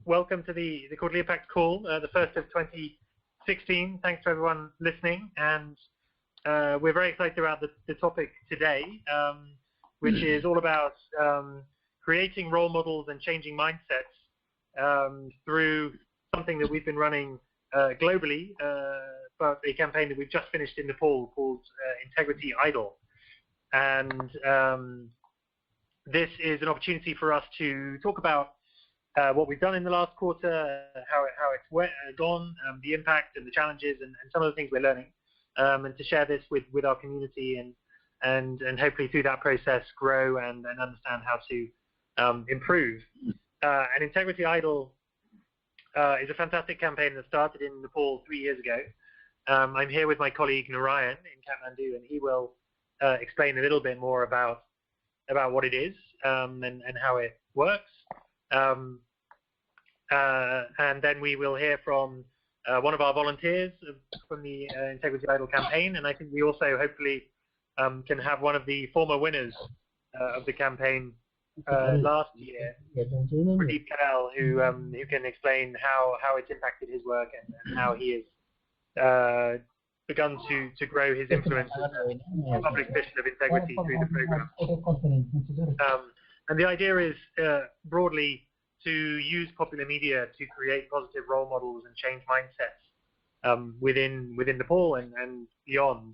welcome to the Quarterly Impact Call, the first of 2016. Thanks to everyone listening, and we're very excited about the topic today, which is all about creating role models and changing mindsets through something that we've been running globally, but a campaign that we've just finished in Nepal called Integrity Idol. And this is an opportunity for us to talk about what we've done in the last quarter, how it's gone, the impact and the challenges, and some of the things we're learning, and to share this with our community and hopefully through that process grow and understand how to improve. And Integrity Idol is a fantastic campaign that started in Nepal 3 years ago. I'm here with my colleague Narayan in Kathmandu, and he will explain a little bit more about what it is and how it works. And then we will hear from one of our volunteers from the Integrity Idol campaign, and I think we also hopefully can have one of the former winners of the campaign last year, Pradeep Kanal, who can explain how it's impacted his work and how he has begun to grow his influence as a public official of integrity through the program. And the idea is broadly to use popular media to create positive role models and change mindsets within Nepal and beyond.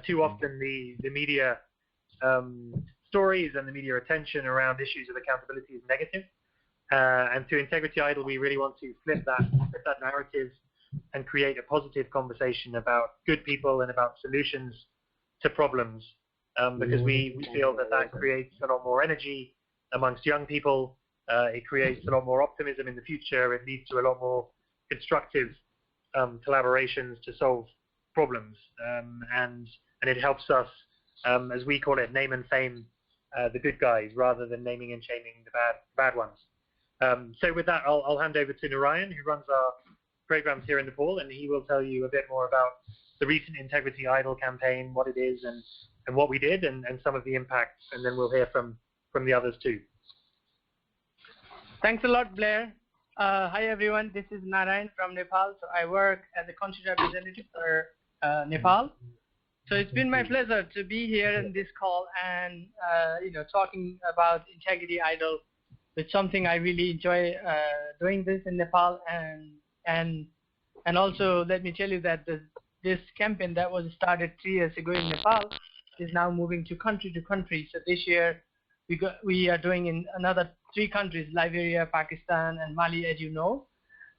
Too often the media stories and the media attention around issues of accountability is negative. And through Integrity Idol, we really want to flip that narrative and create a positive conversation about good people and about solutions to problems, because we feel that creates a lot more energy amongst young people. It creates a lot more optimism in the future. It leads to a lot more constructive collaborations to solve problems, and it helps us, as we call it, name and fame the good guys rather than naming and shaming the bad ones. So with that, I'll hand over to Narayan, who runs our programs here in Nepal, and he will tell you a bit more about the recent Integrity Idol campaign, what it is, and what we did, and some of the impacts, and then we'll hear from the others too. Thanks a lot, Blair. Hi everyone, this is Narayan from Nepal. So I work as a country representative for Nepal. So it's been my pleasure to be here in this call and talking about Integrity Idol. It's something I really enjoy doing this in Nepal, and also let me tell you that this campaign that was started 3 years ago in Nepal is now moving to country. So this year we are doing in another 3 countries: Liberia, Pakistan, and Mali, as you know.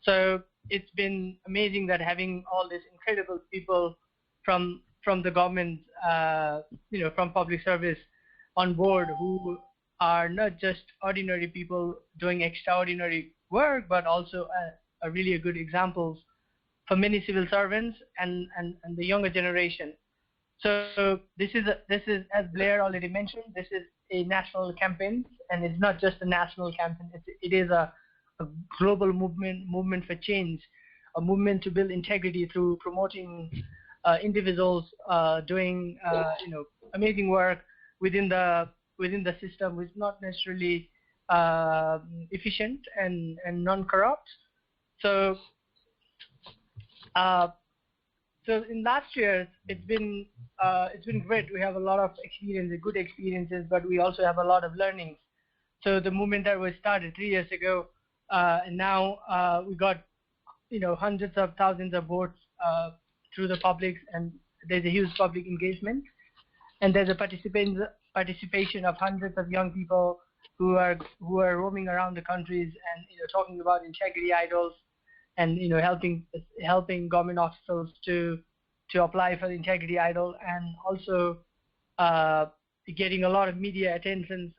So it's been amazing that having all these incredible people from the government, from public service on board, who are not just ordinary people doing extraordinary work, but also are really good examples for many civil servants and the younger generation. So this is, as Blair already mentioned, this is a national campaign, and it's not just a national campaign. It is a global movement for change, a movement to build integrity through promoting individuals doing amazing work within the system, which is not necessarily efficient and non-corrupt. So in last year, it's been great. We have a lot of experiences, good experiences, but we also have a lot of learnings. So the movement that was started 3 years ago, and now we got hundreds of thousands of votes through the public, and there's a huge public engagement, and there's a participation of hundreds of young people who are roaming around the countries and talking about Integrity Idols, and helping government officials to apply for the Integrity Idol, and also getting a lot of media attention.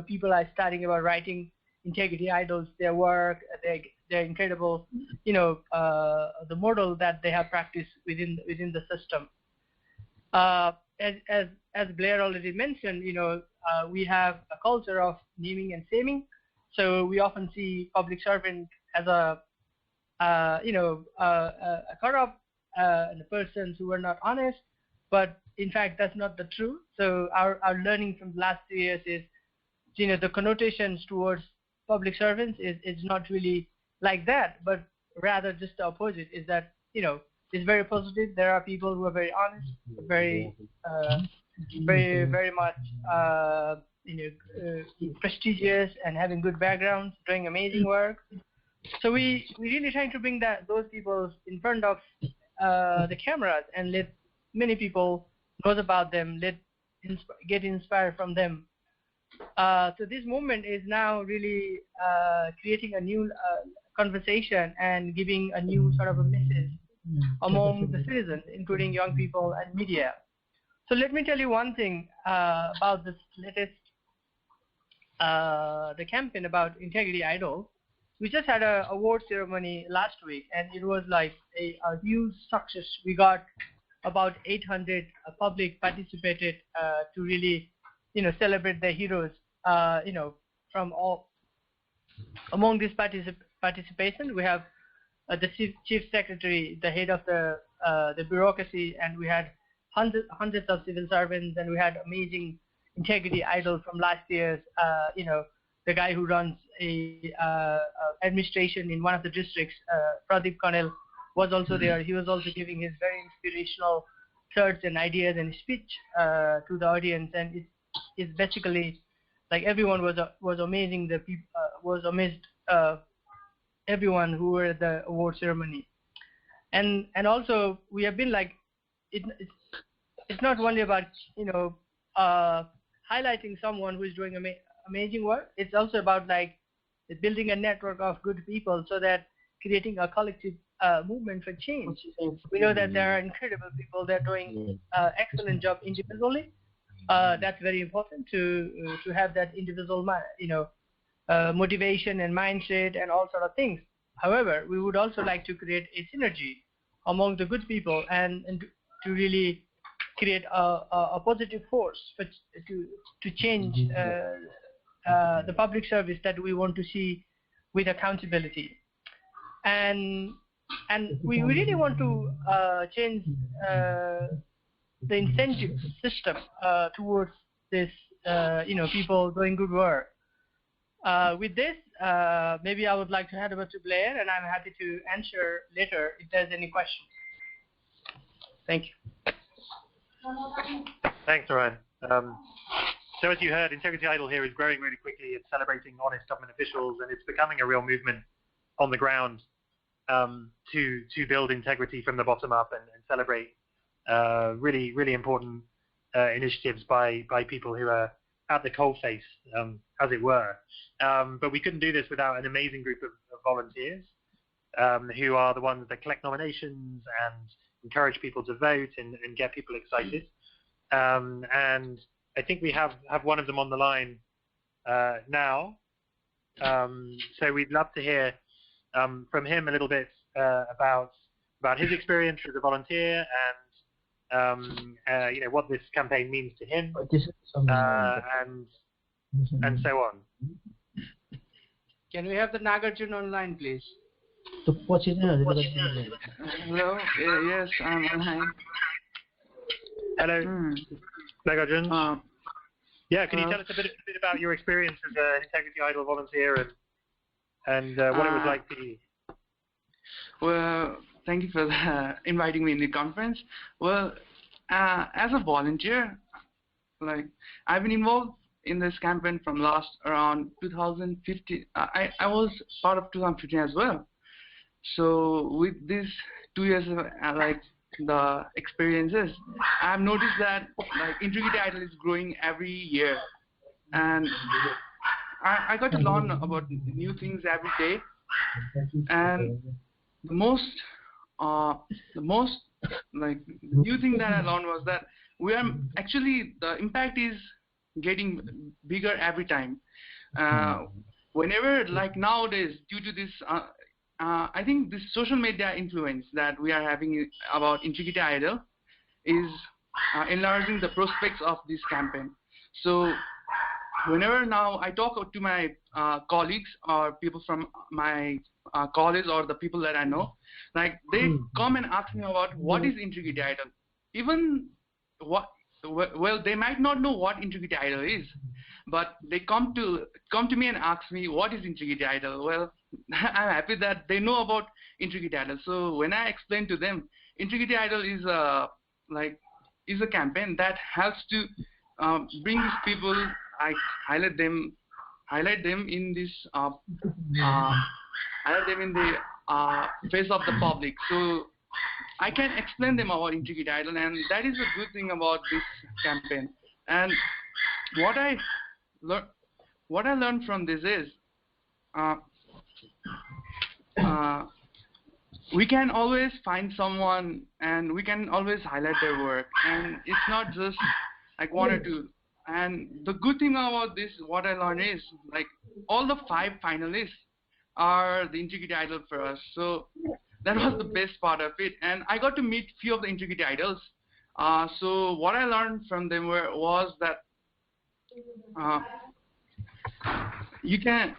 People are starting about writing Integrity Idols, their work, their incredible, the model that they have practiced within the system. As Blair already mentioned, we have a culture of naming and shaming. So we often see public servant as a corrupt and a person who are not honest, but in fact that's not the truth. So our learning from the last 2 years is, the connotations towards public servants is not really like that, but rather just the opposite. Is that it's very positive. There are people who are very honest, very very much prestigious and having good backgrounds, doing amazing work. So we really trying to bring those people in front of the cameras and let many people knows about them, get inspired from them. So this movement is now really creating a new conversation and giving a new sort of a message among the citizens, including young people and media. So let me tell you one thing about this latest the campaign about Integrity Idol. We just had an award ceremony last week, and it was like a huge success. We got about 800 public participated to really, celebrate the heroes. From all among this participation, we have the chief secretary, the head of the bureaucracy, and we had hundreds of civil servants, and we had amazing Integrity Idol from last year's. The guy who runs a administration in one of the districts, Pradeep Kanel, was also there. He was also giving his very inspirational thoughts and ideas and speech to the audience, and it's basically like everyone was amazing. The people was amazed. Everyone who were at the award ceremony, and also we have been like it's not only about highlighting someone who is doing amazing work. It's also about like building a network of good people, so that creating a collective movement for change. We know that there are incredible people that are doing excellent job individually. That's very important to have that individual motivation and mindset and all sort of things. However, we would also like to create a synergy among the good people and to really create a positive force to change the public service that we want to see with accountability. And we really want to change the incentive system towards this, people doing good work. With this, maybe I would like to hand over to Blair, and I'm happy to answer later if there's any questions. Thank you. Thanks, Ryan. So as you heard, Integrity Idol here is growing really quickly. It's celebrating honest government officials, and it's becoming a real movement on the ground to build integrity from the bottom up and celebrate really, really important initiatives by people who are at the coalface, as it were. But we couldn't do this without an amazing group of volunteers who are the ones that collect nominations and encourage people to vote and get people excited. And I think we have one of them on the line now. So we'd love to hear from him a little bit about his experience as a volunteer and what this campaign means to him, and so on. Can we have the Nagarjun online, please? Hello. Yes, I'm online. Hello, Nagarjun. Yeah, can you tell us a bit about your experience as an Integrity Idol volunteer and what it was like for you? Well, thank you for inviting me in the conference. Well, as a volunteer, like I've been involved in this campaign from last around 2015. I was part of 2015 as well. So with these 2 years of like the experiences, I've noticed that like Integrity Idol is growing every year, and I got to learn about new things every day. And the most like new thing that I learned was that we are actually the impact is getting bigger every time. Whenever like nowadays, due to this I think this social media influence that we are having about Integrity Idol is enlarging the prospects of this campaign. So whenever now I talk to my colleagues or people from my college or the people that I know, like they come and ask me about what is Integrity Idol. Even well, they might not know what Integrity Idol is, but they come to me and ask me what is Integrity Idol. Well, I'm happy that they know about Integrity Idol. So when I explain to them, Integrity Idol is a campaign that helps to bring these people, highlight them in this highlight them in the face of the public. So I can explain them about Integrity Idol, and that is a good thing about this campaign. And what I learned from this is we can always find someone and we can always highlight their work, and it's not just like one or two. And the good thing about this, what I learned is like all the 5 finalists are the Integrity Idol for us. So that was the best part of it, and I got to meet few of the Integrity Idols. So what I learned from them was that you can,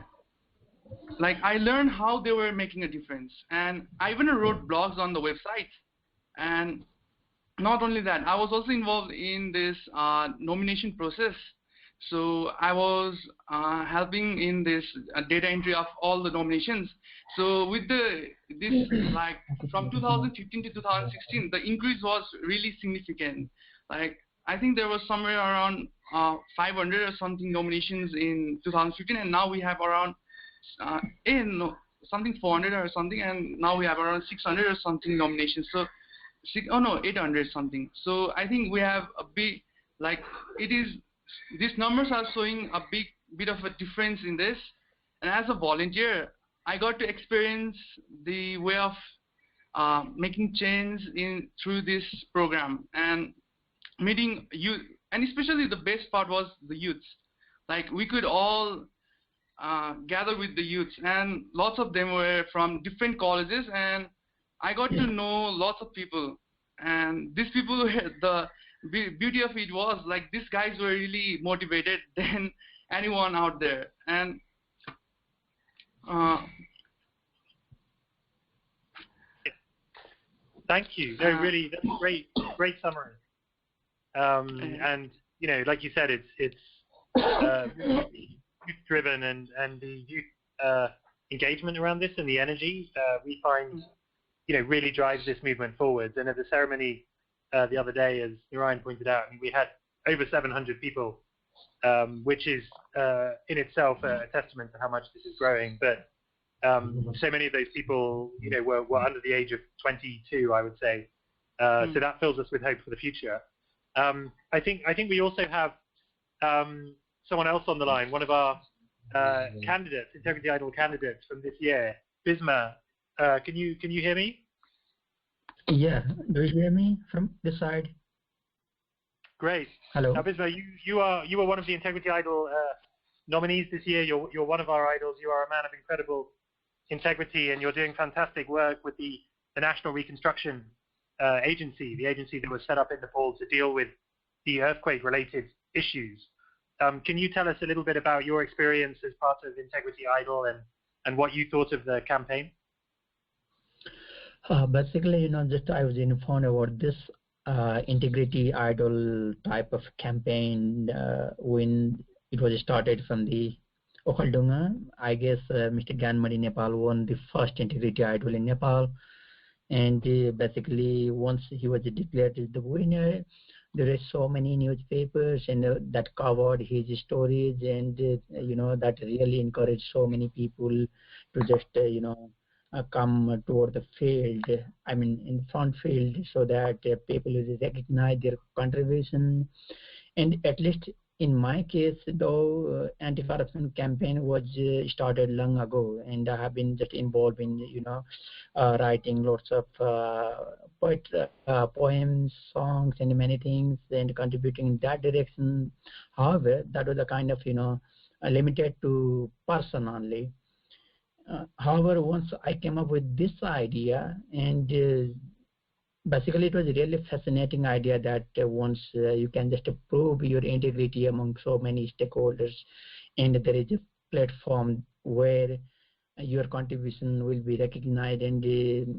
like, I learned how they were making a difference, and I even wrote blogs on the website. And not only that, I was also involved in this nomination process. So I was helping in this data entry of all the nominations. So with this, like from 2015 to 2016, the increase was really significant. Like I think there was somewhere around 500 or something nominations in 2015, and now we have around something 400 or something, and now we have around 600 or something nominations. So 800 something. So I think we have a big, like these numbers are showing a big bit of a difference in this. And as a volunteer, I got to experience the way of making change through this program and meeting youth. And especially the best part was the youths. Like we could all gather with the youths, and lots of them were from different colleges, and I got to know lots of people. And these people, the beauty of it was like these guys were really motivated than anyone out there. And thank you. No, really, that's a great summary. And you know, like you said, it's youth driven, and the youth engagement around this and the energy we find, you know, really drives this movement forwards. And at the ceremony the other day, as Narayan pointed out, we had over 700 people, which is in itself a testament to how much this is growing. But so many of those people, you know, were under the age of 22, I would say. So that fills us with hope for the future. I think we also have someone else on the line, one of our candidates, Integrity Idol candidates from this year, Bisma. Can you hear me? Yeah, do you hear me from this side? Great. Hello. Now, Bisma, you are one of the Integrity Idol nominees this year. You're one of our idols. You are a man of incredible integrity, and you're doing fantastic work with the National Reconstruction Agency, the agency that was set up in Nepal to deal with the earthquake-related issues. Can you tell us a little bit about your experience as part of Integrity Idol and what you thought of the campaign? Basically, you know, just I was informed about this Integrity Idol type of campaign when it was started from the Okhaldunga. I guess Mr. Gyanmani Nepal won the first Integrity Idol in Nepal, and basically once he was declared as the winner, there are so many newspapers and that covered his stories, and you know, that really encouraged so many people to just you know, come toward the field, I mean in front field, so that people will recognize their contribution. And at least in my case, though, anti-corruption campaign was started long ago, and I have been just involved in, you know, writing lots of poems, songs, and many things, and contributing in that direction. However, that was a kind of, you know, limited to person only. However, once I came up with this idea, and basically it was a really fascinating idea that once you can just prove your integrity among so many stakeholders, and there is a platform where your contribution will be recognized, and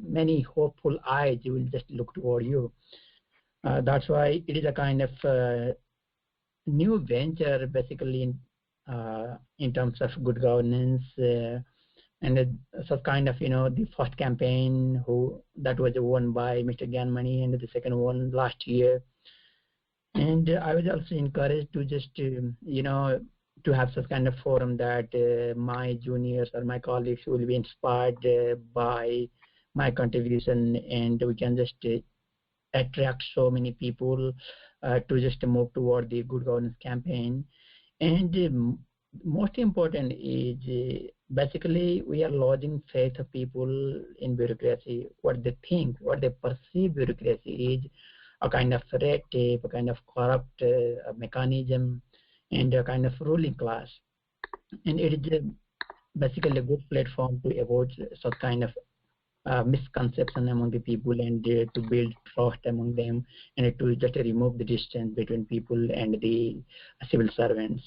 many hopeful eyes will just look toward you. That's why it is a kind of new venture, basically, in terms of good governance. And so kind of, the first campaign that was won by Mr. Gyanmani, and the second one last year. And I was also encouraged to just, to have such kind of forum that my juniors or my colleagues will be inspired by my contribution, and we can just attract so many people to just move toward the good governance campaign. And most important is basically we are losing faith of people in bureaucracy. What they think, what they perceive bureaucracy is a kind of red tape, a kind of corrupt mechanism, and a kind of ruling class. And it is basically a good platform to avoid such kind of misconception among the people, and to build trust among them, and to just remove the distance between people and the civil servants.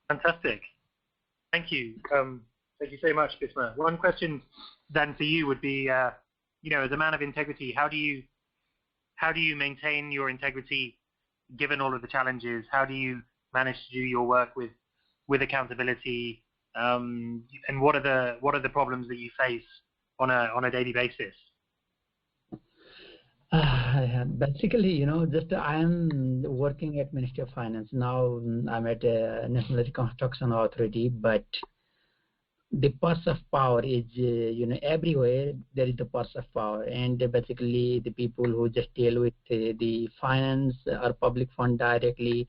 Fantastic. Thank you. Thank you so much, Bisma. One question then for you would be, as a man of integrity, how do you maintain your integrity given all of the challenges? How do you manage to do your work with accountability? And what are the problems that you face on a daily basis? Basically, just I am working at Ministry of Finance now. I'm at National Reconstruction Authority, but the purse of power is, everywhere there is the purse of power, and basically the people who just deal with the finance or public fund directly,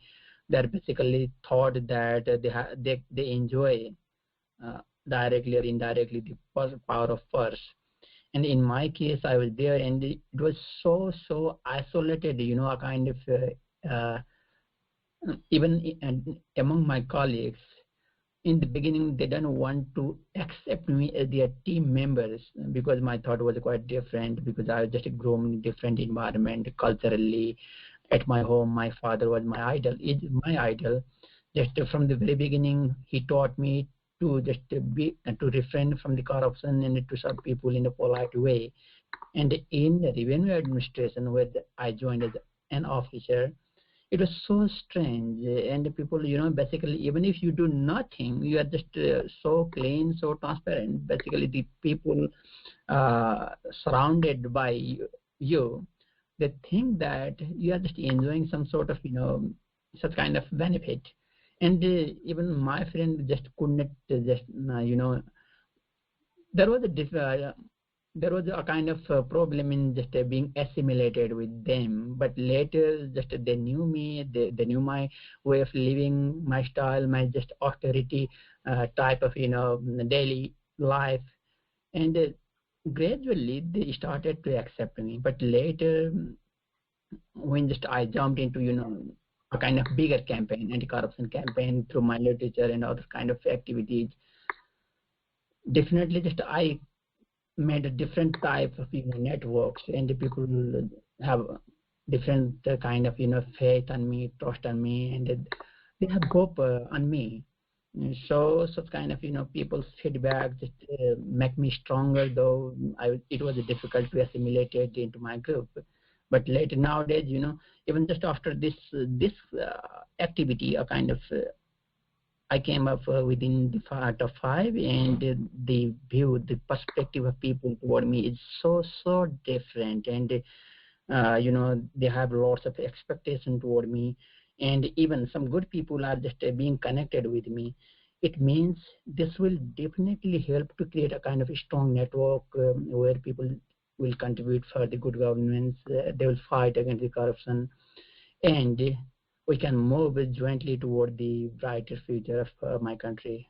they're basically thought that they enjoy directly or indirectly the power of purse. And in my case, I was there, and it was so isolated, a kind of even among my colleagues. In the beginning, they didn't want to accept me as their team members because my thought was quite different, because I was just grown in a different environment culturally. At my home, my father was my idol, is my idol. Just from the very beginning, he taught me to just to refrain from the corruption and to serve people in a polite way. And in the revenue administration, where I joined as an officer, it was so strange. And the people, basically, even if you do nothing, you are just so clean, so transparent. Basically, the people surrounded by you, they think that you are just enjoying some sort of, such kind of benefit. And even my friend just couldn't just, there was a kind of problem in just being assimilated with them. But later, just they knew me, they knew my way of living, my style, my just austerity type of, daily life. And gradually, they started to accept me. But later, when just I jumped into, a kind of bigger campaign, anti-corruption campaign through my literature and other kind of activities, definitely just I made a different type of networks, and the people have different kind of faith on me, trust on me, and they have hope on me. So such kind of people's feedback just make me stronger, though it was difficult to assimilate it into my group. But later nowadays, even just after this activity, a kind of I came up within the top 5, and the view, the perspective of people toward me is so different, and they have lots of expectation toward me, and even some good people are just being connected with me. It means this will definitely help to create a kind of a strong network where people will contribute for the good governance. They will fight against the corruption, and we can move jointly toward the brighter future of my country.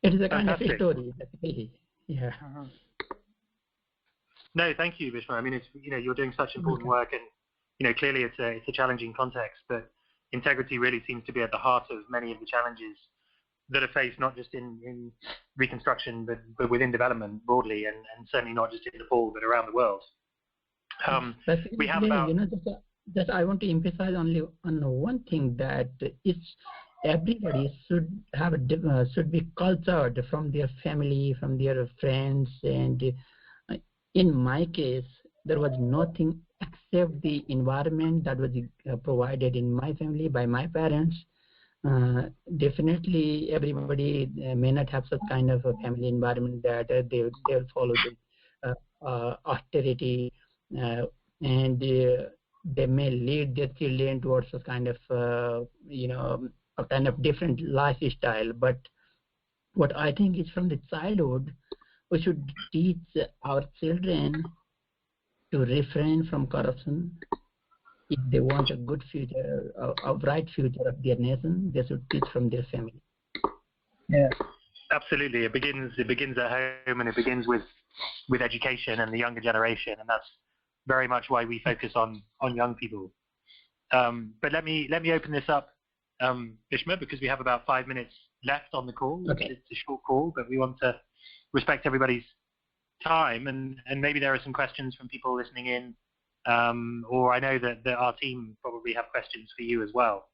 It is a kind of a story, basically. Yeah. No, thank you, Bisma. I mean, it's you're doing such important work, and clearly it's a challenging context, but integrity really seems to be at the heart of many of the challenges that are faced, not just in reconstruction, but within development broadly, and certainly not just in Nepal, but around the world. We have about that I want to emphasize only on one thing, that everybody should have should be cultured from their family, from their friends, and in my case, there was nothing except the environment that was provided in my family by my parents. Definitely, everybody may not have such kind of a family environment that they'll follow the austerity, and they may lead their children towards a kind of a kind of different lifestyle. But what I think is from the childhood, we should teach our children to refrain from corruption. If they want a good future, a bright future of their nation, they should teach from their family. Yeah, absolutely. It begins at home, and it begins with education and the younger generation, and that's very much why we focus on young people. But let me open this up, Bhishma, because we have about 5 minutes left on the call. Okay. It's a short call, but we want to respect everybody's time, and maybe there are some questions from people listening in, or I know that our team probably have questions for you as well.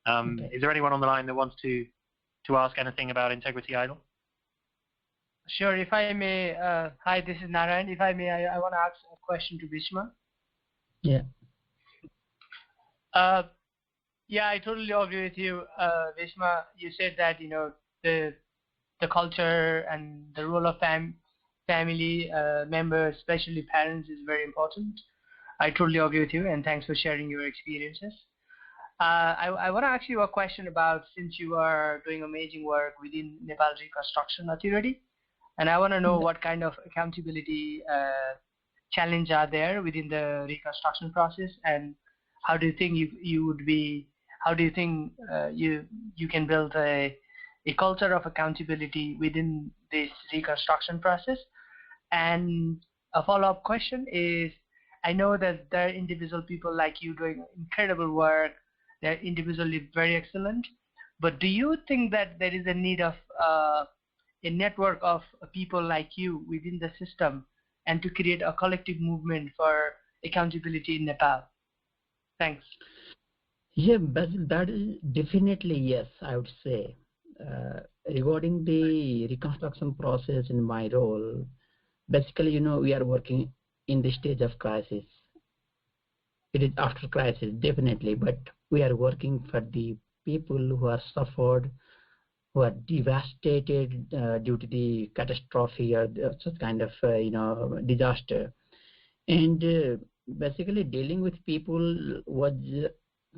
Okay. Is there anyone on the line that wants to ask anything about Integrity Idol? Sure, if I may. Hi, this is Narayan. If I may, I want to ask a question to Bhishma. Yeah. Yeah, I totally agree with you, Bhishma. You said that the culture and the role of family members, especially parents, is very important. I totally agree with you, and thanks for sharing your experiences. I want to ask you a question about, since you are doing amazing work within Nepal Reconstruction Authority, and I want to know what kind of accountability challenge are there within the reconstruction process, and how do you think you can build a culture of accountability within this reconstruction process? And a follow-up question is, I know that there are individual people like you doing incredible work. They're individually very excellent. But do you think that there is a need of a network of people like you within the system, and to create a collective movement for accountability in Nepal? Thanks. Yeah, but that is definitely yes, I would say. Regarding the reconstruction process in my role, basically, we are working in the stage of crisis. It is after crisis, definitely, but we are working for the people who are suffered, who are devastated due to the catastrophe or such kind of disaster. And basically dealing with people was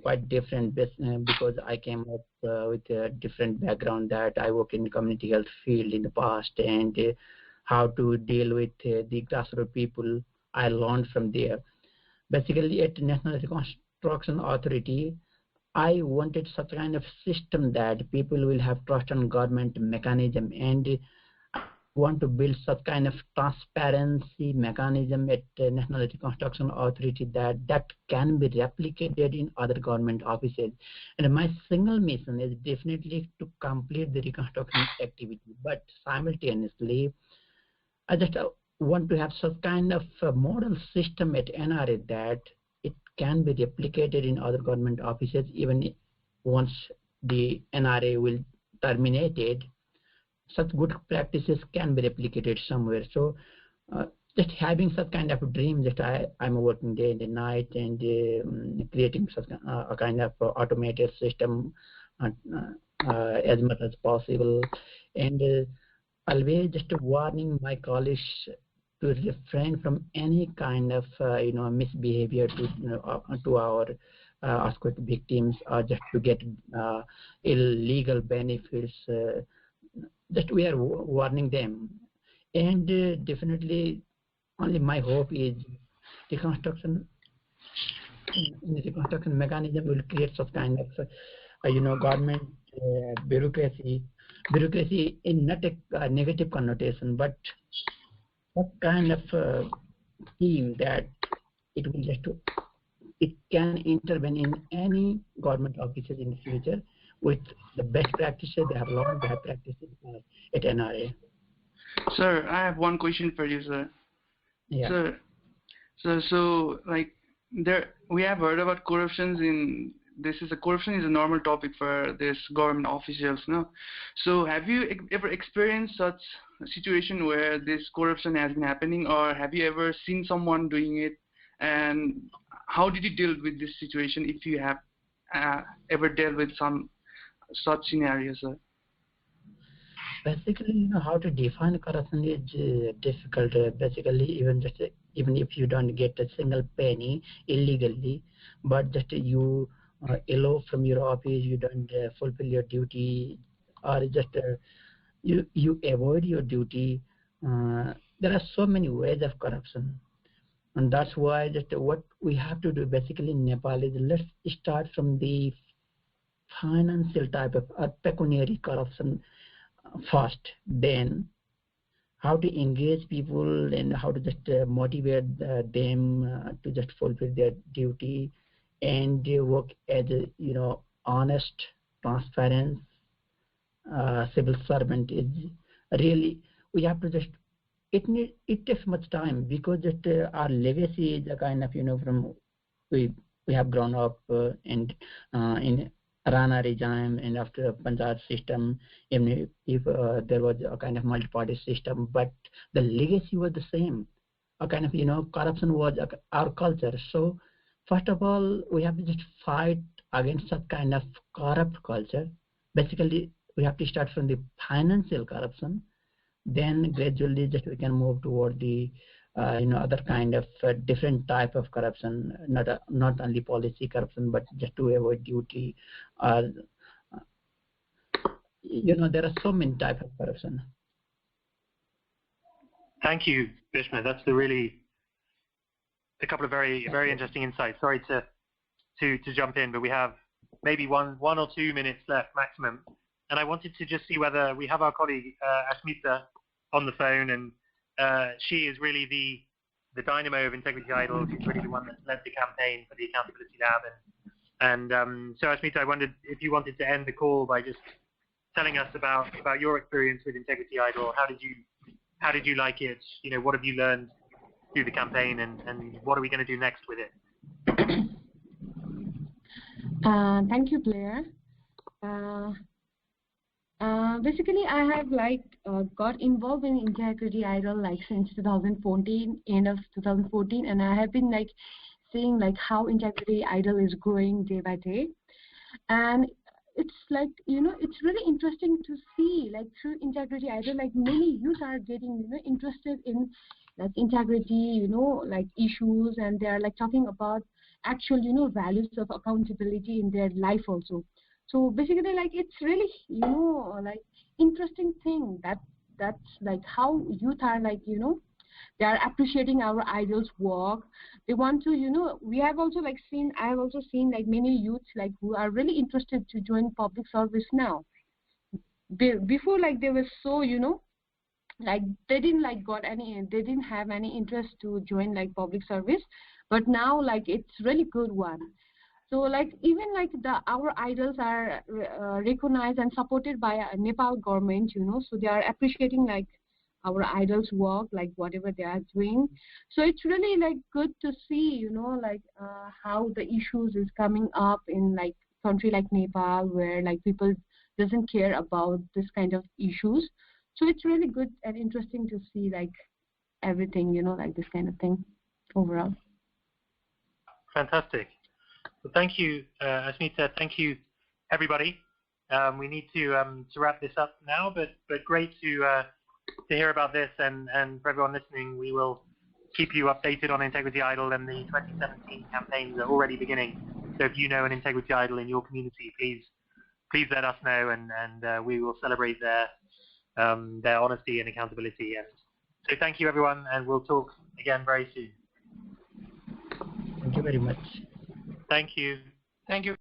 quite different because I came up with a different background, that I work in the community health field in the past, and how to deal with the grassroots people I learned from there. Basically at National Reconstruction Authority, I wanted such kind of system that people will have trust on government mechanism, and I want to build such kind of transparency mechanism at National Reconstruction Authority that can be replicated in other government offices. And my single mission is definitely to complete the reconstruction activity, but simultaneously I just want to have some kind of a model system at NRA that it can be replicated in other government offices, even once the NRA will terminate it. Such good practices can be replicated somewhere. So just having such kind of a dream that I'm working day and night, and creating such a kind of automated system as much as possible, and always just warning my colleagues to refrain from any kind of misbehavior to our earthquake victims, or just to get illegal benefits. Just we are warning them, and definitely only my hope is the reconstruction mechanism will create such kind of government bureaucracy in not a negative connotation, but what kind of team that it can intervene in any government offices in the future with the best practices. They have learned best practices at NRA. Sir, I have one question for you, sir. Yeah. So like we have heard about corruptions in corruption is a normal topic for this government officials, no? So have you ever experienced such a situation where this corruption has been happening, or have you ever seen someone doing it? And how did you deal with this situation if you have ever dealt with some such scenarios? Basically, how to define corruption is difficult. Basically, even if you don't get a single penny illegally, but just you elope from your office, you don't fulfill your duty, or just you avoid your duty. There are so many ways of corruption, and that's why just what we have to do basically in Nepal is let's start from the financial type of pecuniary corruption first, then how to engage people and how to just motivate them to just fulfill their duty and work as a honest, transparent civil servant. Is really we have to just it takes much time because just our legacy is a kind of from we have grown up in Rana regime and after Panchayat system, even if there was a kind of multi-party system, but the legacy was the same. A kind of corruption was our culture. So first of all, we have to just fight against that kind of corrupt culture. Basically, we have to start from the financial corruption. Then gradually, just we can move toward the other kind of different type of corruption, not only policy corruption, but just to avoid duty. There are so many types of corruption. Thank you, Bhishma. That's a couple of very interesting insights. Sorry to jump in, but we have maybe one or 2 minutes left maximum, and I wanted to just see whether we have our colleague Ashmita on the phone, and she is really the dynamo of Integrity Idol. She's really the one that led the campaign for the Accountability Lab. And so, Ashmita, I wondered if you wanted to end the call by just telling us about your experience with Integrity Idol. How did you like it? What have you learned through the campaign, and what are we going to do next with it? Thank you, Blair. Basically, I have got involved in Integrity Idol since 2014, end of 2014, and I have been seeing how Integrity Idol is growing day by day, and it's it's really interesting to see through Integrity Idol many youth are getting interested in integrity issues, and they are talking about actual values of accountability in their life also. So basically it's really interesting thing that's how youth are they are appreciating our idols work. They want to we have also seen I have also seen many youths who are really interested to join public service now. Before they were so they didn't have any interest to join public service, but now it's really good one. So even our idols are recognized and supported by Nepal government, so they are appreciating our idols work, whatever they are doing. So it's really good to see, how the issues is coming up in country like Nepal, where people doesn't care about this kind of issues. So it's really good and interesting to see everything, this kind of thing overall. Fantastic. Well, thank you, Ashmita. Thank you, everybody. We need to wrap this up now, but great to hear about this, and for everyone listening, we will keep you updated on Integrity Idol, and the 2017 campaigns are already beginning. So if you know an Integrity Idol in your community, please let us know, and we will celebrate their honesty and accountability. And so thank you, everyone, and we'll talk again very soon. Thank you very much. Thank you. Thank you.